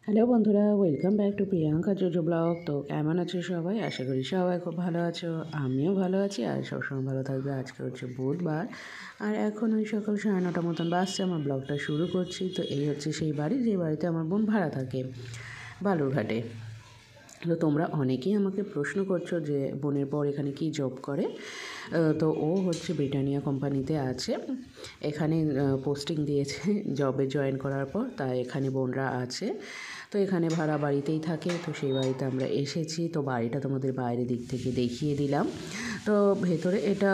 Hello বন্ধুরা, welcome back to Priyanka JoJo blog. তো কেমন আছো সবাই? আশা করি সবাই খুব ভালো আছো, আমিও ভালো আছি আর সবসময় ভালো থাকবে। আজকে হচ্ছে বুধবার আর এখন ওই সকাল 9:30 মতন বাসছে, আমার ব্লগটা শুরু করছি। তো এই হচ্ছে সেই বাড়ি যে বাড়িতে আমার বোন ভাড়া থাকে, বালুরঘাটে। তো তোমরা অনেকেই আমাকে প্রশ্ন করছো যে বোনের বর এখানে কি জব করে। তো ও হচ্ছে ব্রিটানিয়া কোম্পানিতে আছে, এখানে পোস্টিং দিয়েছে জবে জয়েন করার পর, তাই এখানে বোনরা আছে। তো এখানে ভাড়া বাড়িতেই থাকে, তো সেই বাড়িতে আমরা এসেছি। তো বাড়িটা তোমাদের বাইরের দিক থেকে দেখিয়ে দিলাম। তো ভেতরে এটা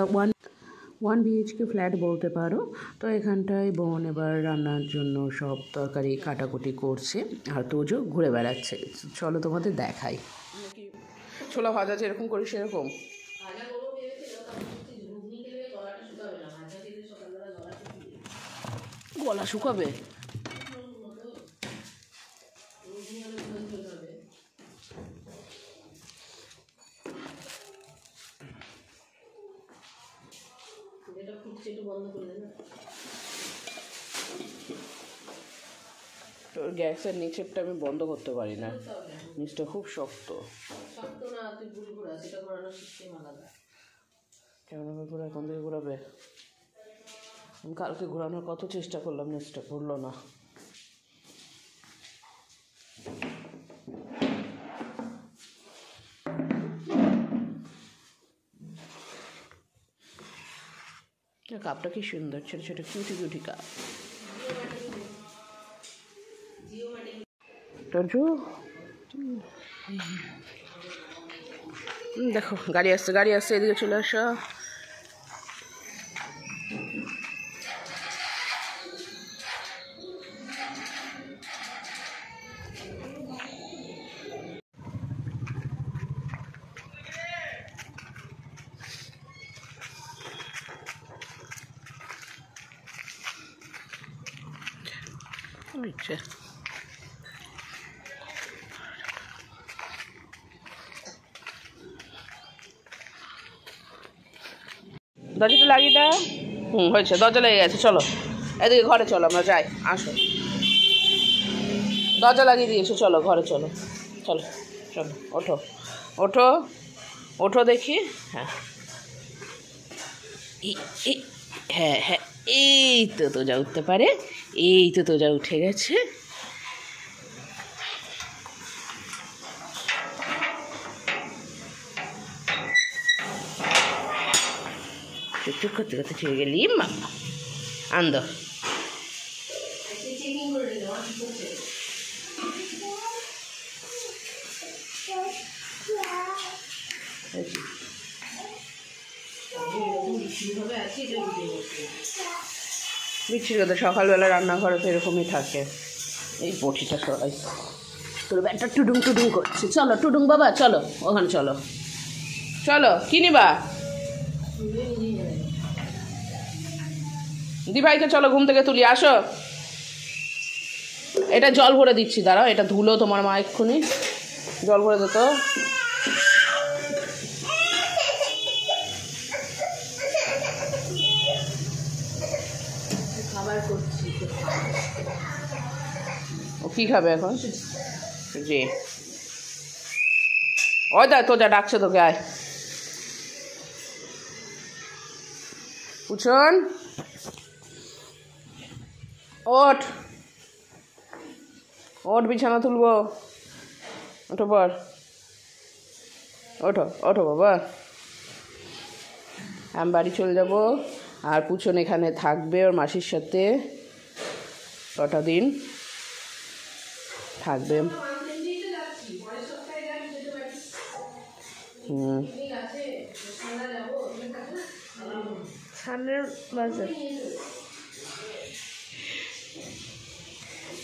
ওয়ান বিএইচকে ফ্ল্যাট বলতে পারো। তো এখানটায় বোন এবার রান্নার জন্য সব তরকারি কাটাকুটি করছে আর তোজো ঘুরে বেড়াচ্ছে। চলো তোমাদের দেখাই। ছোলা ভাজা যেরকম করি সেরকম গলা শুকাবে। তোর গ্যাসের নিচেরটা আমি বন্ধ করতে পারি না, নিচটা খুব শক্ত। কেমন ঘোরা, কোন দিকে ঘোরাবে? আমি কালকে ঘোরানোর কত চেষ্টা করলাম, নিচটা ঘুরলো না। কাপটা কি সুন্দর, ছোট ছোট কিউটি কিউটি কাপ। দেখো গাড়ি আসছে, গাড়ি আসছে, এদিকে চলে আসো। আচ্ছা, দরজাটা লাগিয়ে দাও। হয়েছে, দরজা লেগে গেছে। চলো এদিকে ঘরে চলো, আমরা যাই। আসো, দরজা লাগিয়ে দিয়েছো, চলো ঘরে চলো। চলো চলো, ওঠো ওঠো ওঠো দেখি। হ্যাঁ হ্যাঁ হ্যাঁ, এই তো তোজা উঠতে পারে, এই তো তোজা উঠে গেছে। চুপ করতে করতে চলে গেলি মা। আন্দ বিচ্ছির কথা, সকালবেলা রান্নাঘরে তো এরকমই থাকে। এই বটিটা সরাই, তোর ব্যাটটা টুডুং টুডুং করছে। চলো টুডুং বাবা, চলো ওখানে চলো। চলো কি নিবা দি ভাইকে? চলো ঘুম থেকে তুলি, আসো। এটা জল ভরে দিচ্ছি, দাঁড়াও। এটা ধুলো তোমার মা, এক্ষুনি জল ভরে দিত। ও কি খাবে এখন? জি, ওই দেখ তোজা ডাকছে তোকে, আয়। উঠুন, ওঠ ওঠ, বিছানা তুলবো। ওঠো পর, ওঠো ওঠো বাবা। আমি বাড়ি চলে যাব, আর পুচন এখানে থাকবে ওর মাসির সাথে। কটা দিন থাকবে।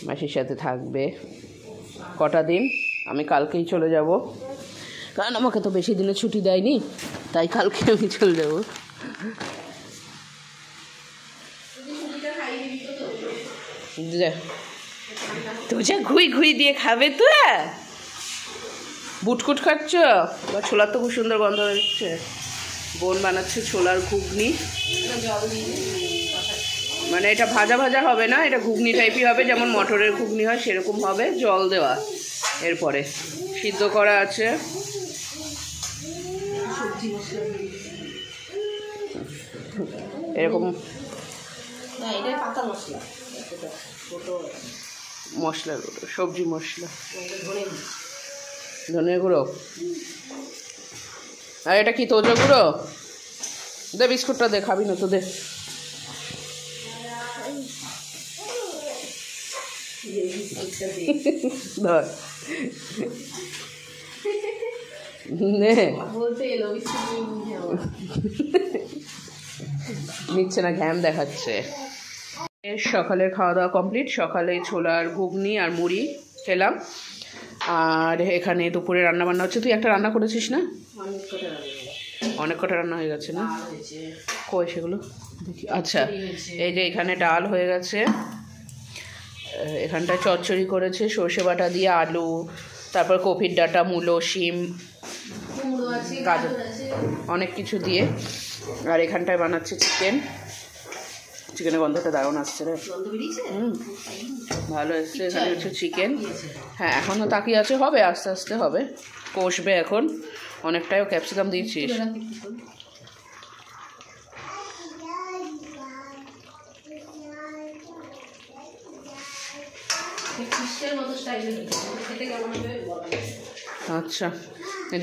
মাসির সাথে থাকবে কটা দিন। আমি কালকেই চলে যাব, কারণ আমাকে তো বেশি দিনে ছুটি দেয়নি, তাই কালকে আমি চলে যাব। তো যা ঘুই ঘুই দিয়ে খাবে তো। বুটকুট খাচ্ছ বা? ছোলার তো খুব সুন্দর গন্ধ হচ্ছে। বোন বানাচ্ছে ছোলার ঘুগনি। মানে এটা ভাজা ভাজা হবে না, এটা ঘুগনি টাইপই হবে, যেমন মটরের ঘুগনি হয় সেরকম হবে, জল দেওয়া। এরপরে সিদ্ধ করা আছে, এরকম মশলা গুঁড়ো, সবজি মশলা, ধনে গুঁড়ো। আর এটা কি তোজো গুঁড়ো? দে বিস্কুটটা দে, খাবি না তো দে। ধর নিচ্ছে না, ঘ্যাম দেখাচ্ছে। সকালের খাওয়া দাওয়া কমপ্লিট। সকালে ছোলার ঘুগনি আর মুড়ি খেলাম। আর এখানে দুপুরে রান্না বান্না হচ্ছে। তুই একটা রান্না করেছিস না? অনেক কটা রান্না হয়ে গেছে না? কই সেগুলো দেখি। আচ্ছা, এই যে এখানে ডাল হয়ে গেছে, এখানটায় চচ্চড়ি করেছে সর্ষে বাটা দিয়ে, আলু, তারপর কপির ডাঁটা, মূলো, শিম, গাজর, অনেক কিছু দিয়ে। আর এখানটায় বানাচ্ছে চিকেন। চিকেনের গন্ধটা দারুণ আসছে রে। ভালো এসছে। এখানে হচ্ছে চিকেন। হ্যাঁ, এখনও তাকিয়ে আছে, হবে আস্তে আস্তে হবে, কষবে এখন। অনেকটাও ক্যাপসিকাম দিয়েছিস। আচ্ছা,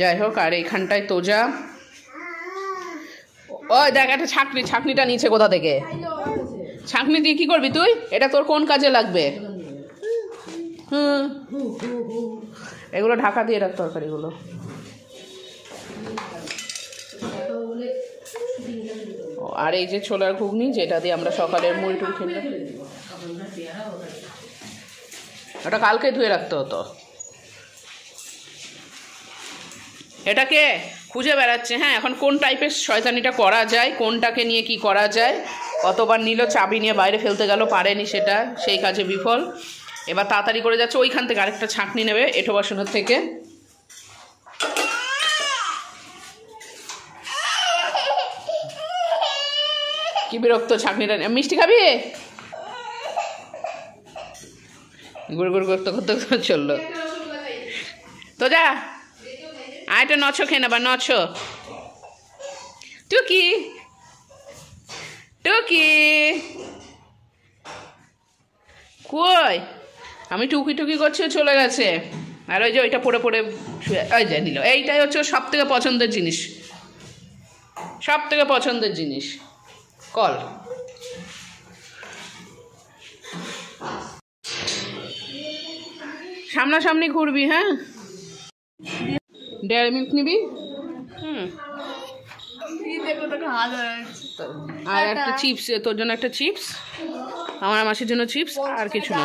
যাই হোক। আর এইখানটায় তোজা, ওই দেখ একটা ছাঁকনিটা নিচে কোথা থেকে? ছাঁকনি দিয়ে কি করবি তুই? এটা তোর কোন কাজে লাগবে? এগুলো ঢাকা দিয়ে রাখ, তরকারিগুলো। আর এই যে ছোলার ঘুগনি, যেটা দিয়ে আমরা সকালের মুড়ি টুড়ি খেলাম, ওটা কালকে ধুয়ে রাখতে হতো। এটাকে খুঁজে বেড়াচ্ছে। হ্যাঁ, এখন কোন টাইপের শয়তানিটা করা যায়, কোনটাকে নিয়ে কি করা যায়। কতবার নিল, চাবি নিয়ে বাইরে ফেলতে গেল, পারেনি, সেটা সেই কাজে বিফল। এবার তাড়াতাড়ি করে যাচ্ছে, ওইখান থেকে আরেকটা ছাঁকনি নেবে এঁটো বাসনের থেকে। কি বিরক্ত ছাঁকনিটা। মিষ্টি খাবি? গুড় গুড় করতে করতে চললো। তো যা, আরেকটা নছো খেয়ে নেবা, নছো। টুকি টুকি কই? আমি টুকি টুকি করছি, চলে গেছে। আর ওই যে ওইটা পড়ে পড়ে শুয়ে, ওই যে দিল। এইটাই হচ্ছে সব থেকে পছন্দের জিনিস, সব থেকে পছন্দের জিনিস, কল। সামনাসামনি ঘুরবি। হ্যাঁ, ডেয়ারি মিল্ক নিবি। আর একটা চিপস, তোর জন্য একটা চিপস, আমার মাসির জন্য চিপস, আর কিছু না।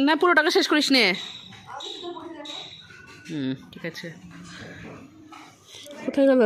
না, পুরো টাকা শেষ করিস নে। ঠিক আছে। কোথায় গেল?